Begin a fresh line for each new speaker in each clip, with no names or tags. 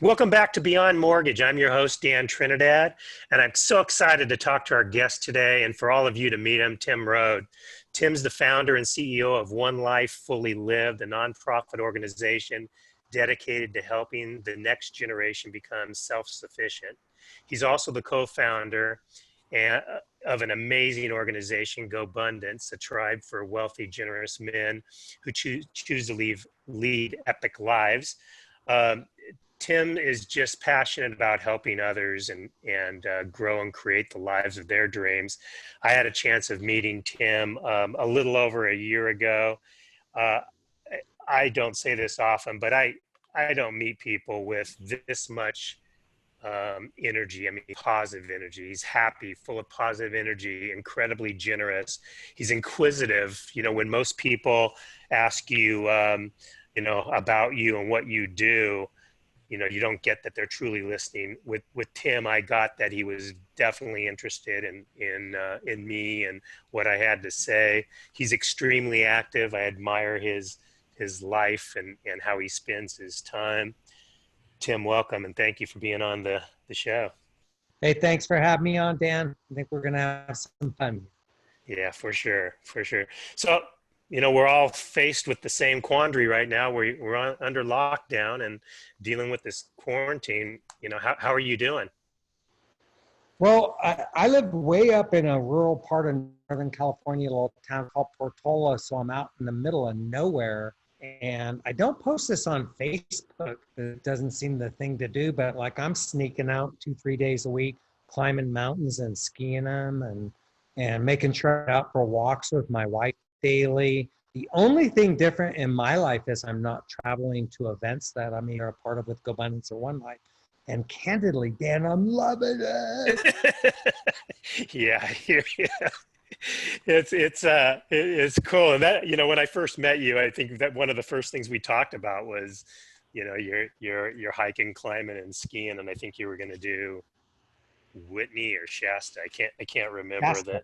Welcome back to Beyond Mortgage. I'm your host, Dan Trinidad, and I'm so excited to talk to our guest today and for all of you to meet him, Tim Rhode. Tim's the founder and CEO of One Life Fully Lived, a nonprofit organization dedicated to helping the next generation become self-sufficient. He's also the co-founder of an amazing organization, Gobundance, a tribe for wealthy, generous men who choose to lead epic lives. Tim is just passionate about helping others and grow and create the lives of their dreams. I had a chance of meeting Tim a little over a year ago. I don't say this often, but I don't meet people with this much energy. I mean, positive energy. He's happy, full of positive energy, incredibly generous. He's inquisitive. You know, when most people ask you, about you and what you do, you don't get that they're truly listening. With Tim, I got that he was definitely interested in me and what I had to say. He's extremely active. I admire his life and how he spends his time. Tim, welcome, and thank you for being on the show.
Hey, thanks for having me on, Dan. I think we're gonna have some fun.
Yeah, for sure. So, we're all faced with the same quandary right now. We're under lockdown and dealing with this quarantine. How are you doing?
Well, I live way up in a rural part of Northern California, a little town called Portola, so I'm out in the middle of nowhere. And I don't post this on Facebook. It doesn't seem the thing to do, but like I'm sneaking out 2-3 days a week, climbing mountains and skiing them and making sure I'm out for walks with my wife daily. The only thing different in my life is I'm not traveling to events that I'm either a part of with Gobundance or One Life. And candidly, Dan, I'm loving it.
Yeah, I hear you. It's cool. And that, when I first met you, I think that one of the first things we talked about was, your hiking, climbing, and skiing. And I think you were going to do Whitney or Shasta. I can't remember
Shasta.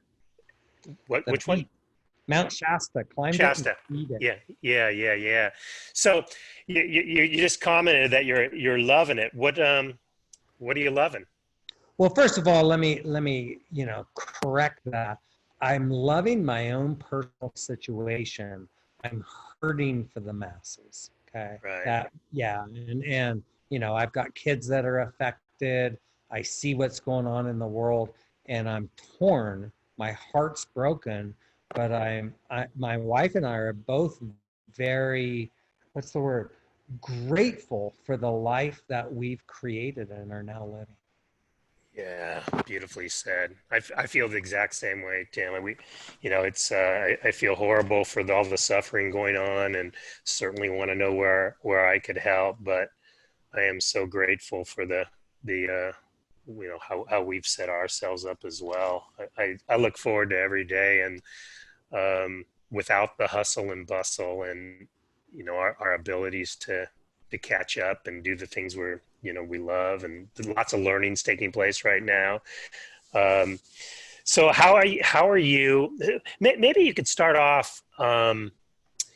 Which one?
Mount Shasta, climbed
Shasta.
it.
Yeah. So you just commented that you're loving it. What are you loving?
Well, first of all, let me correct that. I'm loving my own personal situation. I'm hurting for the masses. Okay.
Right.
And I've got kids that are affected. I see what's going on in the world, and I'm torn. My heart's broken. But my wife and I are both very, what's the word? Grateful for the life that we've created and are now living.
Yeah, beautifully said. I feel the exact same way, Tim. I feel horrible for all the suffering going on, and certainly want to know where I could help. But I am so grateful for the how we've set ourselves up as well. I look forward to every day, and without the hustle and bustle and our abilities to catch up and do the things we love, and lots of learnings taking place right now. So how are you? Maybe you could start off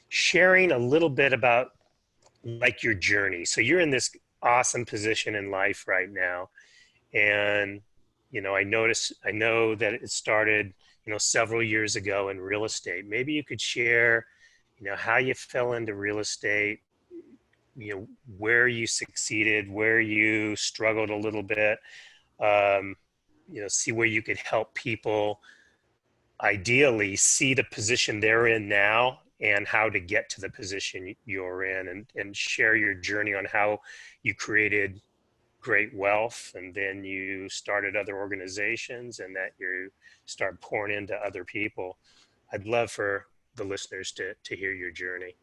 sharing a little bit about like your journey. So you're in this awesome position in life right now, and I know that it started several years ago in real estate. Maybe you could share how you fell into real estate, where you succeeded, where you struggled a little bit, see where you could help people ideally see the position they're in now and how to get to the position you're in, and share your journey on how you created great wealth, and then you started other organizations, and that you start pouring into other people. I'd love for the listeners to hear your journey.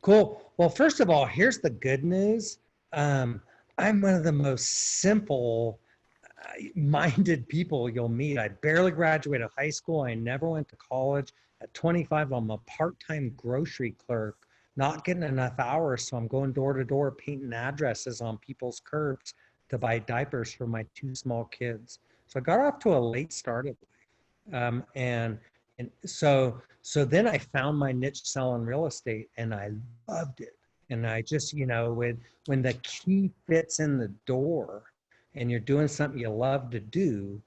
Cool. Well, first of all, here's the good news. I'm one of the most simple minded people you'll meet. I barely graduated high school. I never went to college. At 25, I'm a part-time grocery clerk, not getting enough hours. So I'm going door to door, painting addresses on people's curbs to buy diapers for my 2 small kids. So I got off to a late start at life. And so then I found my niche selling real estate, and I loved it. And I just, when the key fits in the door and you're doing something you love to do,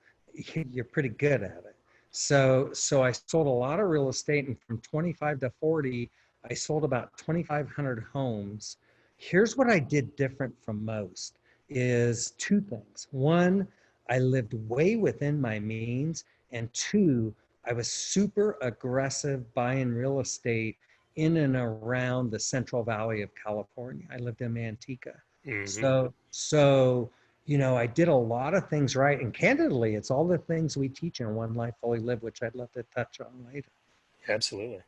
you're pretty good at it. So I sold a lot of real estate, and from 25 to 40, I sold about 2,500 homes. Here's what I did different from most is two things. One, I lived way within my means, and two, I was super aggressive buying real estate in and around the Central Valley of California. I lived in Manteca.
Hmm.
So I did a lot of things right. And candidly, it's all the things we teach in One Life Fully Lived, which I'd love to touch on later.
Absolutely.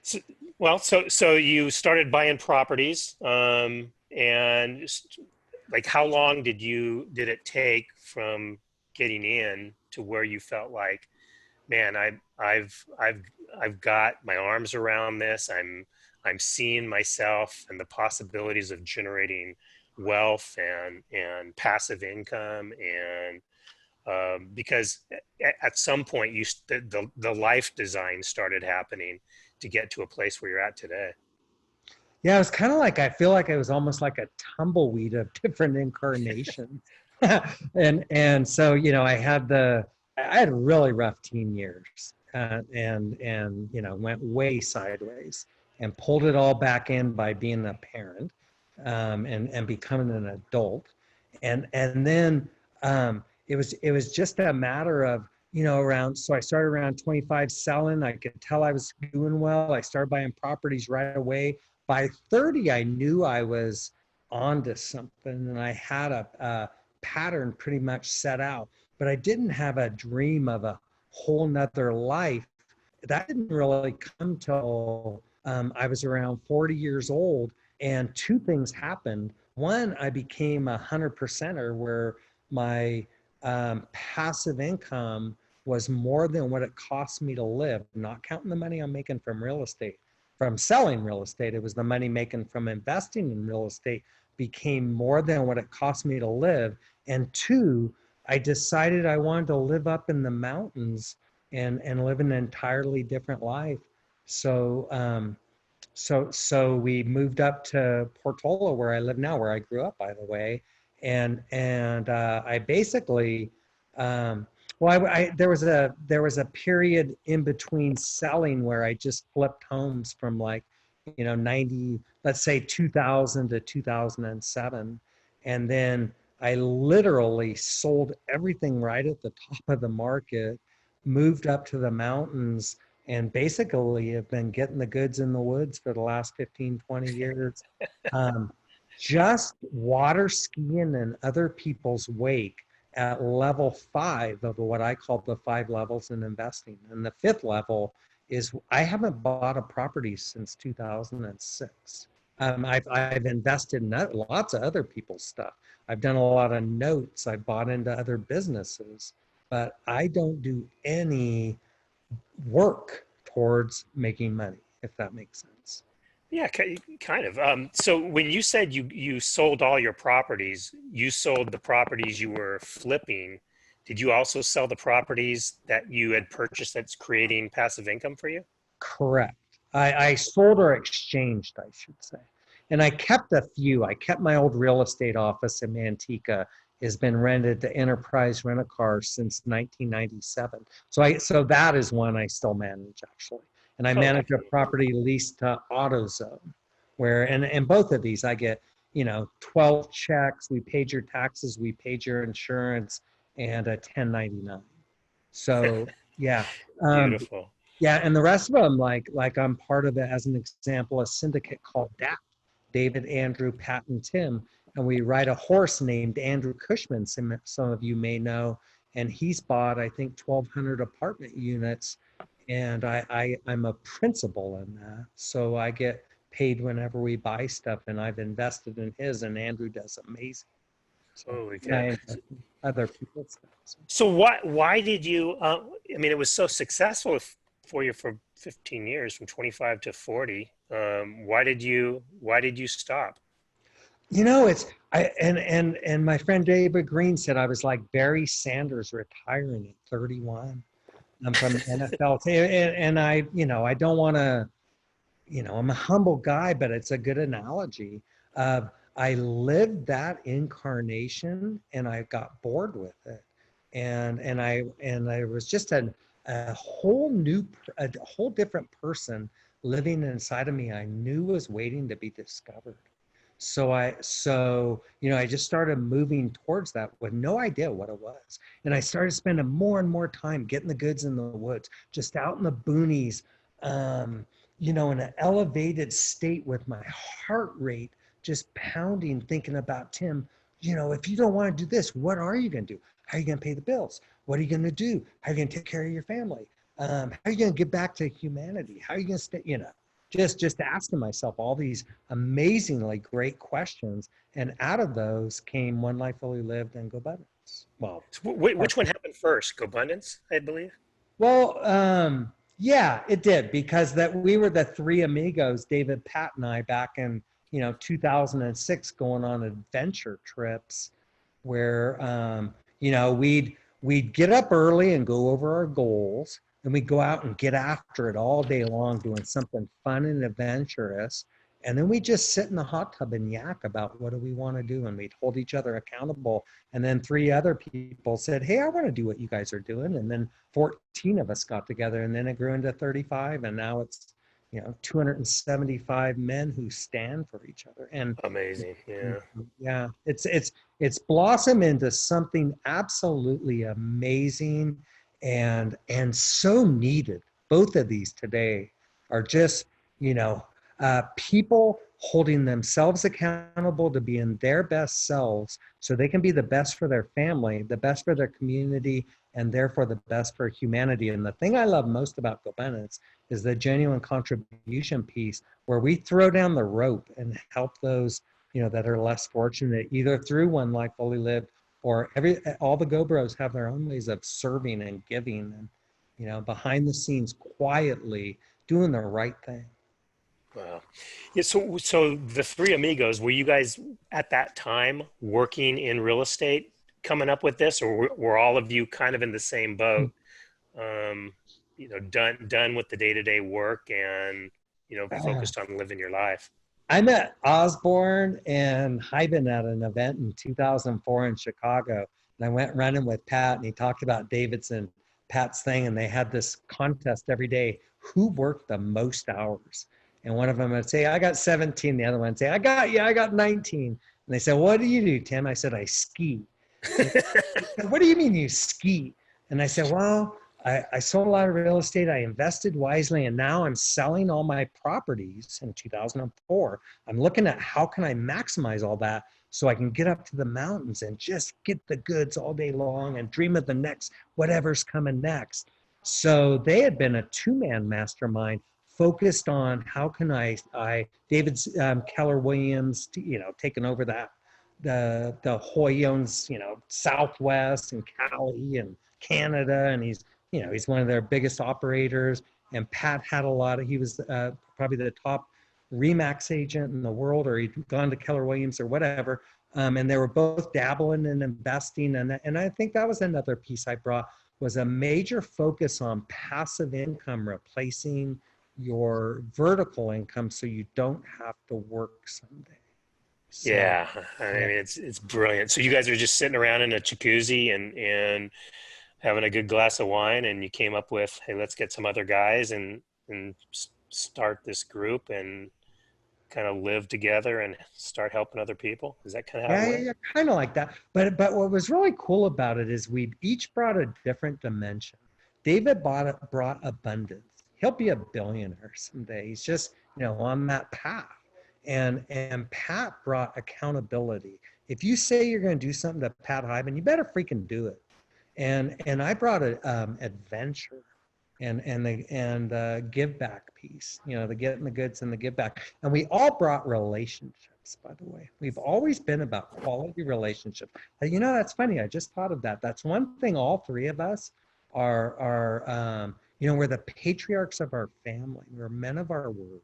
So, well, so you started buying properties, and like how long did it take from getting in to where you felt like, man, I've got my arms around this. I'm seeing myself and the possibilities of generating wealth and passive income, and because at some point the life design started happening to get to a place where you're at today.
Yeah, it was kind of like, I feel like it was almost like a tumbleweed of different incarnations. And so, I had really rough teen years, and went way sideways and pulled it all back in by being a parent, and becoming an adult. And then it was just a matter of, so I started around 25 selling. I could tell I was doing well. I started buying properties right away. By 30, I knew I was onto something, and I had a pattern pretty much set out, but I didn't have a dream of a whole nother life. That didn't really come till I was around 40 years old, and two things happened. One, I became 100%er, where my passive income was more than what it cost me to live, not counting the money I'm making from real estate. From selling real estate, it was the money making from investing in real estate became more than what it cost me to live. And two, I decided I wanted to live up in the mountains and live an entirely different life. So we moved up to Portola, where I live now, where I grew up, by the way. And I basically, well, there was a period in between selling where I just flipped homes from, like, 90, let's say 2000 to 2007. And then I literally sold everything right at the top of the market, moved up to the mountains, and basically have been getting the goods in the woods for the last 15, 20 years. Um, just water skiing in other people's wake at level 5 of what I call the 5 levels in investing. And the 5th level is, I haven't bought a property since 2006. I've invested in lots of other people's stuff. I've done a lot of notes. I've bought into other businesses, but I don't do any work towards making money, if that makes sense.
Yeah, kind of. So when you said you sold all your properties, you sold the properties you were flipping. Did you also sell the properties that you had purchased that's creating passive income for you?
Correct. I sold or exchanged, I should say. And I kept a few. I kept my old real estate office in Manteca, has been rented to Enterprise Rent-A-Car since 1997. So that is one I still manage, actually. And I
Oh,
manage a
excellent.
property leased to AutoZone, where, and both of these I get, 12 checks. We paid your taxes, we paid your insurance, and a 1099. So yeah. Um,
Beautiful.
yeah, and the rest of them, like I'm part of it, as an example, a syndicate called DAP, David, Andrew, Pat, and Tim, and we ride a horse named Andrew Cushman. Some of you may know, and he's bought, I think, 1,200 apartment units, and I'm a principal in that, so I get paid whenever we buy stuff, and I've invested in his, and Andrew does amazing. So,
Holy
and I
cow.
invest in other people's stuff. So.
So why did you, I meit was so successful for you for 15 years, from 25 to 40. Why did you stop?
It's and my friend David Green said I was like Barry Sanders retiring at 31. I'm from the NFL, and I don't want to. I'm a humble guy, but it's a good analogy of I lived that incarnation and I got bored with it. And I was just a whole new, a whole different person living inside of me. I knew was waiting to be discovered. So I just started moving towards that with no idea what it was. And I started spending more and more time getting the goods in the woods, just out in the boonies, in an elevated state with my heart rate just pounding, thinking about Tim, if you don't want to do this, what are you going to do? How are you going to pay the bills? What are you going to do? How are you going to take care of your family? How are you going to get back to humanity? How are you going to stay, just asking myself all these amazingly great questions. And out of those came One Life Fully Lived and Gobundance.
So which one happened first? Gobundance, I believe.
Yeah, it did, because that we were the Three Amigos, David, Pat, and I, back in 2006, going on adventure trips where we'd get up early and go over our goals, and we'd go out and get after it all day long, doing something fun and adventurous. And then we just sit in the hot tub and yak about what do we want to do, and we'd hold each other accountable. And then 3 other people said, "Hey, I want to do what you guys are doing." And then 14 of us got together, and then it grew into 35, and now it's 275 men who stand for each other. And
Amazing. Yeah.
yeah, it's blossomed into something absolutely amazing and so needed. Both of these today are just people holding themselves accountable to being their best selves, so they can be the best for their family, the best for their community, and therefore the best for humanity. And the thing I love most about Gobundance is the genuine contribution piece, where we throw down the rope and help those that are less fortunate, either through One Life Fully Lived, or all the Go Bros have their own ways of serving and giving, and behind the scenes, quietly doing the right thing.
Wow. Yeah. So the Three Amigos, were you guys at that time working in real estate, coming up with this, or were all of you kind of in the same boat? Um, done with the day-to-day work and focused on living your life.
I met Osborne and Hyben at an event in 2004 in Chicago. And I went running with Pat, and he talked about Davidson, Pat's thing. And they had this contest every day: who worked the most hours? And one of them would say, "I got 17." The other one would say, I got 19. And they said, "What do you do, Tim?" I said, "I ski." Said, "What do you mean you ski?" And I said, "Well, I sold a lot of real estate. I invested wisely, and now I'm selling all my properties in 2004. I'm looking at how can I maximize all that so I can get up to the mountains and just get the goods all day long and dream of the next, whatever's coming next." So they had been a two-man mastermind focused on how can David's Keller Williams, taking over the Hoyons, Southwest and Cali and Canada, and he's one of their biggest operators. And Pat had he was probably the top Remax agent in the world, or he'd gone to Keller Williams or whatever. And they were both dabbling in investing. And I think that was another piece I brought, was a major focus on passive income replacing your vertical income, so you don't have to work someday. So,
Yeah, I mean it's brilliant. So you guys are just sitting around in a jacuzzi and having a good glass of wine, and you came up with, hey, let's get some other guys and start this group and kind of live together and start helping other people. Is that kind of how it went?
yeah, kind of like that. But what was really cool about it is we each brought a different dimension. David brought abundance. He'll be a billionaire someday. He's just on that path. And Pat brought accountability. If you say you're going to do something to Pat Hyben, you better freaking do it. And I brought a adventure and the give back piece, the getting the goods and the give back. And we all brought relationships, by the way. We've always been about quality relationships. That's funny. I just thought of that. That's one thing all three of us are we're the patriarchs of our family. We're men of our word,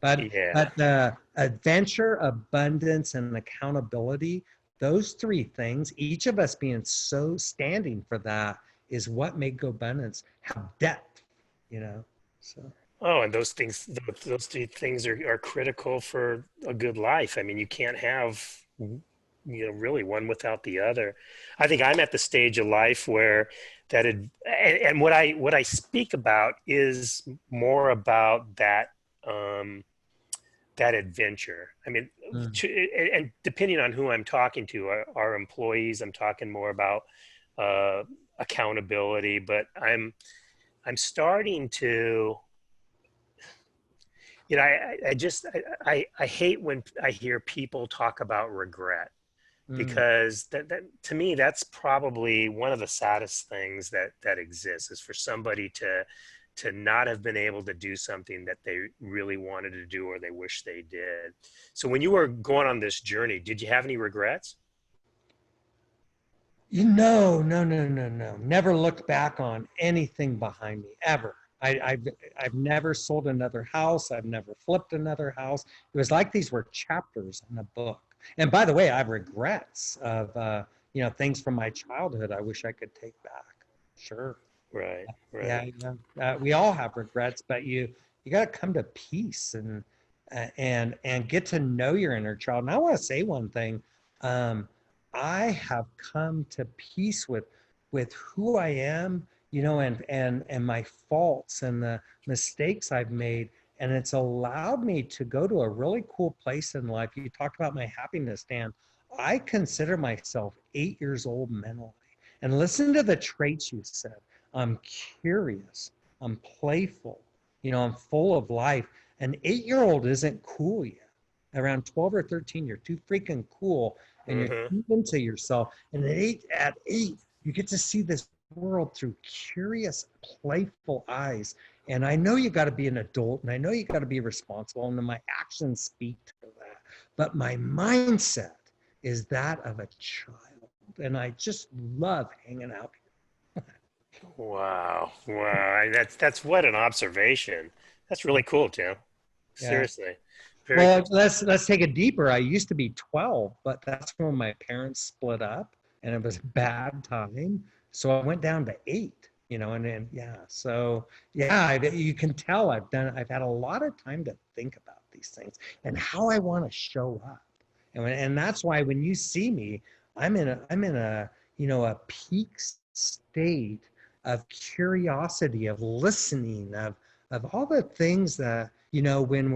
But
Yeah.
the adventure, abundance, and accountability, those three things, each of us being so standing for that, is what made Gobundance have depth, So
Oh, and those two things are critical for a good life. I mean, you can't have, really one without the other. I think I'm at the stage of life where and what I speak about is more about um, that adventure. I mean,
Mm.
and depending on who I'm talking to, our employees, I'm talking more about uh, accountability, but I'm starting to, I hate when I hear people talk about regret,
Mm.
because that to me, that's probably one of the saddest things that exists, is for somebody to not have been able to do something that they really wanted to do or they wish they did. So when you were going on this journey, did you have any regrets?
No. Never looked back on anything behind me ever. I've never sold another house. I've never flipped another house. It was like these were chapters in a book. And by the way, I have regrets of things from my childhood. I wish I could take back. Sure.
Right,
Yeah,
right.
yeah. We all have regrets, but you got to come to peace and get to know your inner child. And I want to say one thing. Um, I have come to peace with who I am, and my faults and the mistakes I've made. And it's allowed me to go to a really cool place in life. You talked about my happiness, Dan. I consider myself 8 years old mentally. And listen to the traits you said. I'm curious. I'm playful. I'm full of life. An 8-year-old isn't cool yet. Around 12 or 13, you're too freaking cool and you're
Hmm.
too into yourself. And at eight, you get to see this world through curious, playful eyes. And I know you got to be an adult and I know you got to be responsible. And my actions speak to that. But my mindset is that of a child. And I just love hanging out
Wow, wow. That's what an observation. That's really
here.
cool, Tim.
Yeah.
Seriously, very
Well,
cool.
let's take it deeper. I used to be 12, but that's when my parents split up and it was a bad time. So I went down to 8, and then yeah. So yeah, you can tell I've had a lot of time to think about these things and how I want to show up. And that's why when you see me, I'm in a a peak state of curiosity, of listening, of all the things that, when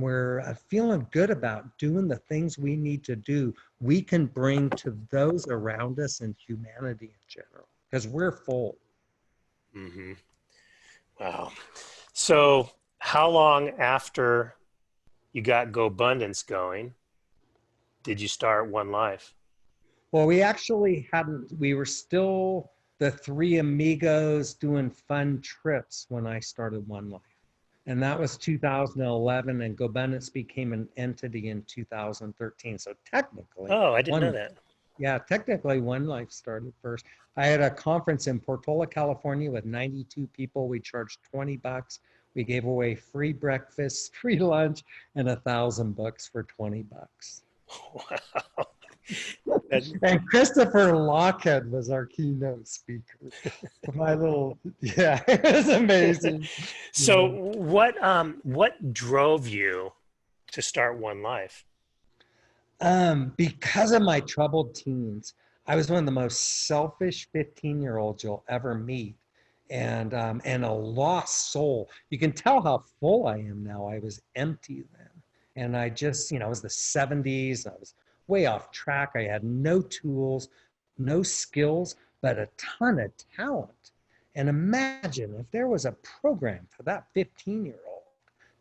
we're feeling good about doing the things we need to do, we can bring to those around us and humanity in general because we're full.
Hmm. Wow. So, how long after you got Gobundance going did you start One Life?
Well, we actually hadn't, we were still the Three Amigos doing fun trips when I started One Life. And that was 2011, and Gobundance became an entity in 2013. So technically,
Oh, I didn't know
one
that.
Yeah, technically One Life started first. I had a conference in Portola, California with 92 people. We charged $20. We gave away free breakfast, free lunch, and 1,000 books for $20.
Wow. That-
And Christopher Lockhead was our keynote speaker. My little, yeah, it was amazing.
So,
Yeah.
what drove you to start One Life?
Because of my troubled teens, I was one of the most selfish 15-year-olds you'll ever meet, and a lost soul. You can tell how full I am now. I was empty then, and I just, it was the '70s. I was way off track. I had no tools, no skills, but a ton of talent. And imagine if there was a program for that 15-year-old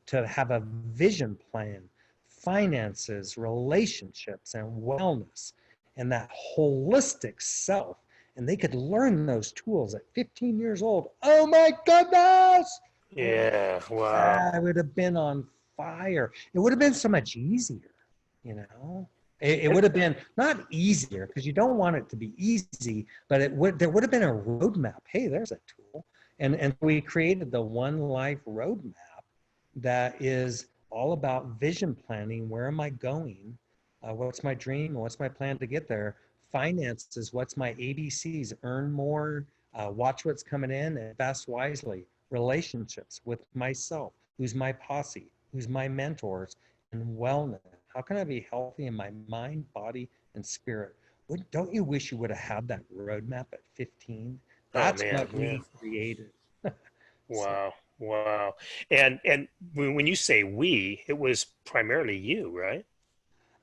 to have a vision plan, finances, relationships, and wellness, and that holistic self. And they could learn those tools at 15 years old. Oh my goodness!
Yeah, wow.
I would have been on fire. It would have been so much easier, you know? It
And
would have been not easier because you don't want it to be easy, but there would have been a roadmap. Hey, there's a tool. And we created the One Life roadmap that is all about vision planning. Where am I going? What's my dream? What's my plan to get there? Finances, what's my ABCs? Earn more, watch what's coming in, and invest wisely. relationships with myself, who's my posse, who's my mentors, and wellness. How can I be healthy in my mind, body, and spirit? Don't you wish you would have had that roadmap at 15?
Oh
That's
man,
what
yeah.
we created. So,
Wow. Wow. And when you say we, it was primarily you, right?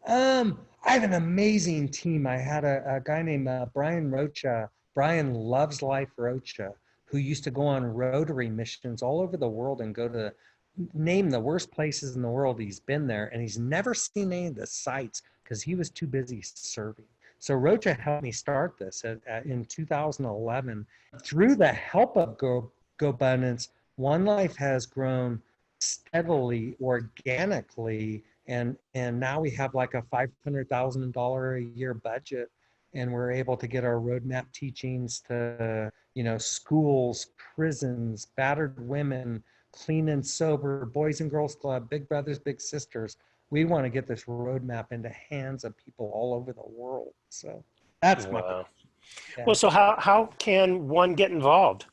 I have an amazing team. I had a guy named Bryan Rocha. Bryan loves life Rocha, who used to go on Rotary missions all over the world and go to name the worst places in the world. He's been there and he's never seen any of the sites because he was too busy serving. So Rocha helped me start this in 2011. Through the help of Gobundance, One Life has grown steadily, organically, and now we have like a $500,000 a year budget, and we're able to get our roadmap teachings to schools, prisons, battered women, clean and sober, boys and girls club, big brothers, big sisters. We want to get this roadmap into hands of people all over the world. So that's my
Wow. Well,
yeah.
so how can one get involved?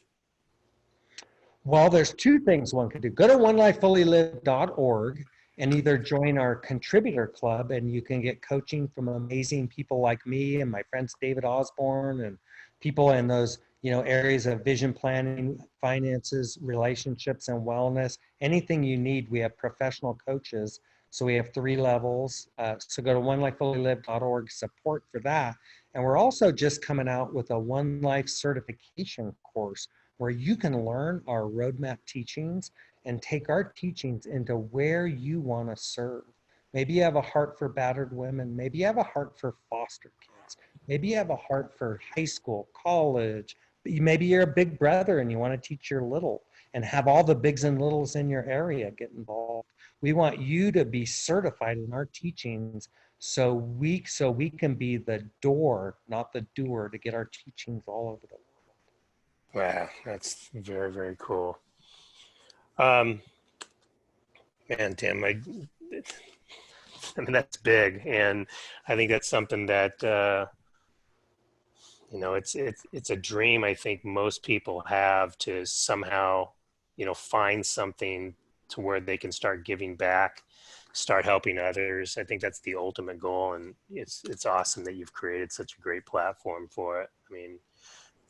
Well, there's two things one could do. Go to onelifefullylive.org and either join our contributor club, and you can get coaching from amazing people like me and my friends David Osborne and people in those areas of vision planning, finances, relationships, and wellness. Anything you need, we have professional coaches. So we have 3 levels. So go to onelifefullylive.org, support for that. And we're also just coming out with a One Life certification course where you can learn our roadmap teachings and take our teachings into where you want to serve. Maybe you have a heart for battered women. Maybe you have a heart for foster kids. Maybe you have a heart for high school, college. Maybe you're a big brother and you want to teach your little and have all the bigs and littles in your area get involved. We want you to be certified in our teachings so we can be the door, not the doer, to get our teachings all over the world.
Wow, that's very, very cool. Um, Man, Tim, I mean that's big, and I think that's something that it's a dream I think most people have to somehow find something to where they can start giving back, start helping others. I think that's the ultimate goal, and it's awesome that you've created such a great platform for it. I mean,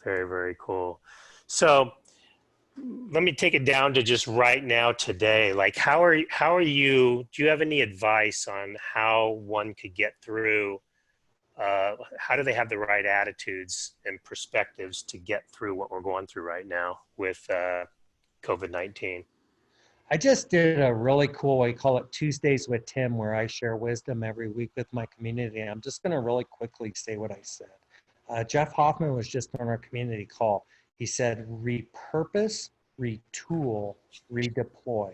very, very cool. So let me take it down to just right now today. Like how are you, do you have any advice on how one could get through, how do they have the right attitudes and perspectives to get through what we're going through right now with COVID-19?
I just did a really cool, we call it Tuesdays with Tim, where I share wisdom every week with my community. I'm just going to really quickly say what I said. Jeff Hoffman was just on our community call. He said, repurpose, retool, redeploy.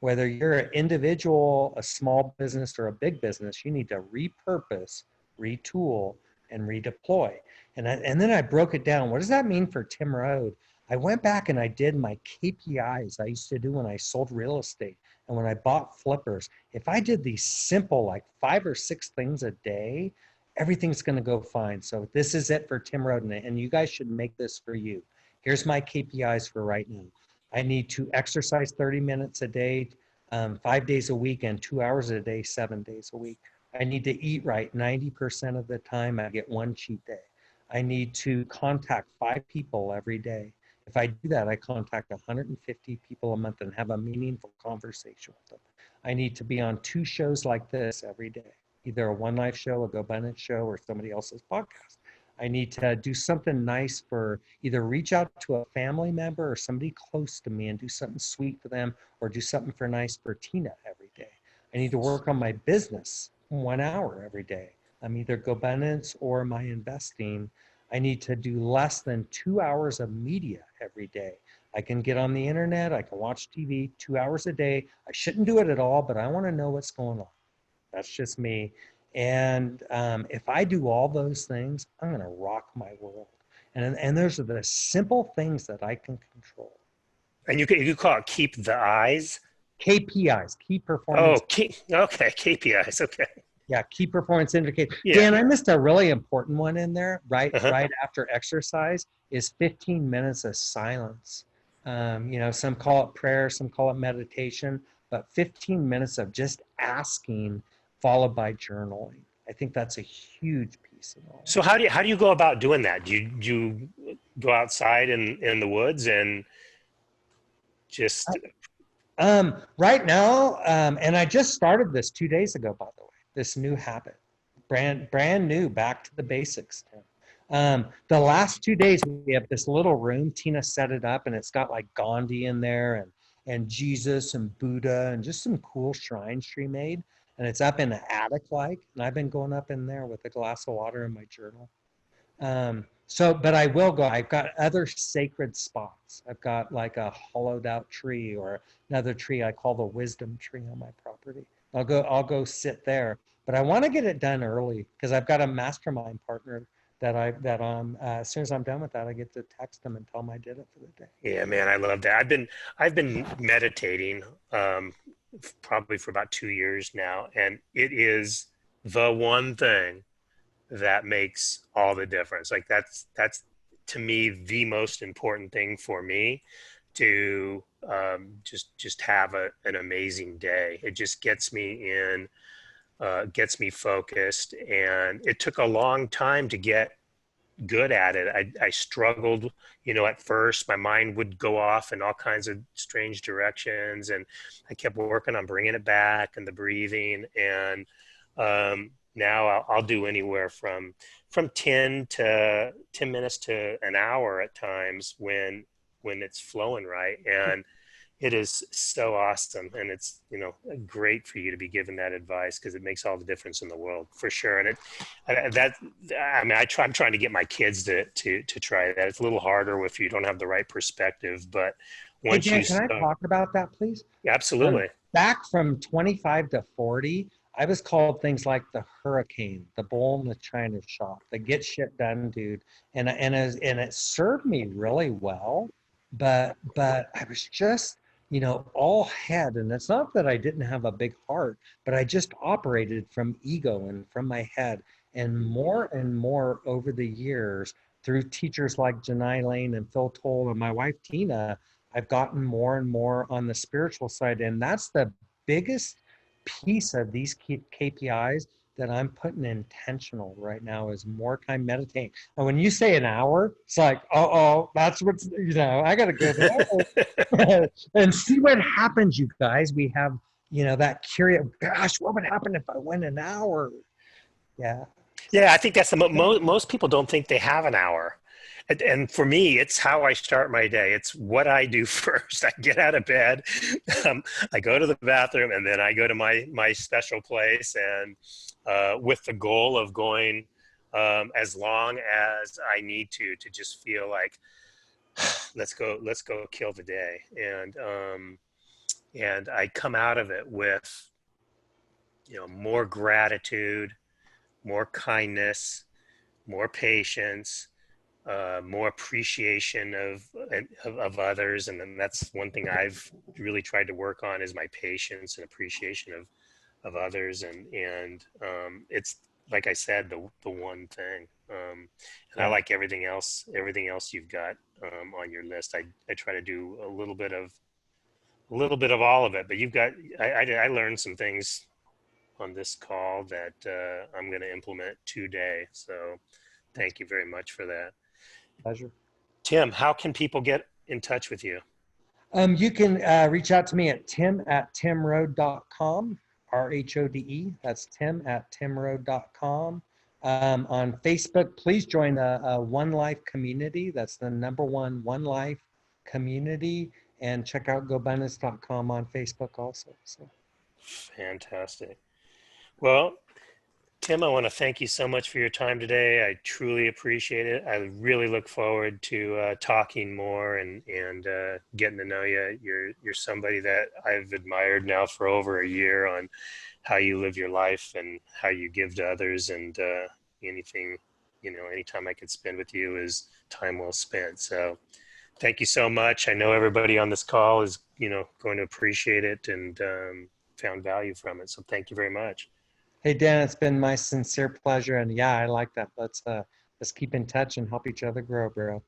Whether you're an individual, a small business, or a big business, you need to repurpose, retool, and redeploy. And then I broke it down. What does that mean for Tim Rhode? I went back and I did my KPIs I used to do when I sold real estate and when I bought flippers. If I did these simple, like 5 or 6 things a day, everything's going to go fine. So this is it for Tim Rhode, and you guys should make this for you. Here's my KPIs for right now. I need to exercise 30 minutes a day, 5 days a week, and 2 hours a day, 7 days a week. I need to eat right 90% of the time. I get 1 cheat day. I need to contact 5 people every day. If I do that, I contact 150 people a month and have a meaningful conversation with them. I need to be on 2 shows like this every day, either a One Life show, a Gobundance show, or somebody else's podcast. I need to do something nice for either reach out to a family member or somebody close to me and do something sweet for them, or do something for nice for Tina every day. I need to work on my business 1 hour every day. I'm either Gobundance or my investing. I need to do less than 2 hours of media every day. I can get on the internet, I can watch TV 2 hours a day. I shouldn't do it at all, but I want to know what's going on. That's just me. And if I do all those things, I'm going to rock my world. And those are the simple things that I can control.
And you call it keep the eyes.
KPIs, key
Oh,
performance.
okay, KPIs. Okay.
Yeah, key performance indicator.
Yeah.
Dan, I missed a really important one in there. Right
Uh-huh.
after exercise is 15 minutes of silence. You know, some call it prayer, some call it meditation, but 15 minutes of just asking followed by journaling. I think that's a huge piece of all.
So how do you go about doing that? Do you go outside in the woods and just
Right now, and I just started this 2 days ago, by the way, this new habit, brand new, back to the basics. The last 2 days, we have this little room. Tina set it up, and it's got like Gandhi in there, and Jesus and Buddha, and just some cool shrines she made. And it's up in the attic, like, and I've been going up in there with a glass of water in my journal. But I will go. I've got other sacred spots. I've got like a hollowed out tree or another tree I call the wisdom tree on my property. I'll go sit there. But I want to get it done early because I've got a mastermind partner as soon as I'm done with that, I get to text them and tell them I did it for the day.
Yeah, man, I love that. I've been meditating probably for about 2 years now, and it is the one thing that makes all the difference. Like that's to me the most important thing for me to just have an amazing day. It just gets me focused, and it took a long time to get good at it. I struggled, at first. My mind would go off in all kinds of strange directions, and I kept working on bringing it back and the breathing. And now I'll do anywhere from 10 minutes to an hour at times when it's flowing right. And it is so awesome, and it's great for you to be given that advice because it makes all the difference in the world for sure. And I'm trying to get my kids to try that. It's a little harder if you don't have the right perspective, but once
Hey, Dan, can I talk about that, please?
Absolutely.
Back from 25 to 40, I was called things like the hurricane, the bull in the china shop, the get shit done dude, and it served me really well, but I was just all head. And it's not that I didn't have a big heart, but I just operated from ego and from my head. And more over the years, through teachers like Janai Lane and Phil Toll and my wife Tina, I've gotten more and more on the spiritual side. And that's the biggest piece of these KPIs that I'm putting intentional right now is more time meditating. And when you say an hour, it's like, oh, that's what's, I got to go there and see what happens, you guys. We have, that curious, gosh, what would happen if I went an hour? Yeah.
Yeah, I think that's most people don't think they have an hour. And for me, it's how I start my day. It's what I do first. I get out of bed, I go to the bathroom, and then I go to my special place, and with the goal of going as long as I need to just feel like, let's go kill the day. And I come out of it with more gratitude, more kindness, more patience, more appreciation of others. And then that's one thing I've really tried to work on is my patience and appreciation of others. And it's, like I said, the one thing. And I like everything else you've got on your list. I try to do a little bit of all of it, but I learned some things on this call that I'm going to implement today. So thank you very much for that.
Pleasure.
Tim, how can people get in touch with you?
You can reach out to me at tim@timrode.com, RHODE. That's tim@timrode.com. On Facebook, please join the One Life community. That's the #1 One Life community. And check out Gobundance.com on Facebook also. So.
Fantastic. Well, Tim, I want to thank you so much for your time today. I truly appreciate it. I really look forward to talking more and getting to know you. You're somebody that I've admired now for over a year on how you live your life and how you give to others. And anything, anytime I could spend with you is time well spent. So thank you so much. I know everybody on this call is, going to appreciate it and found value from it. So thank you very much.
Hey, Dan, it's been my sincere pleasure. And yeah, I like that. Let's keep in touch and help each other grow, bro.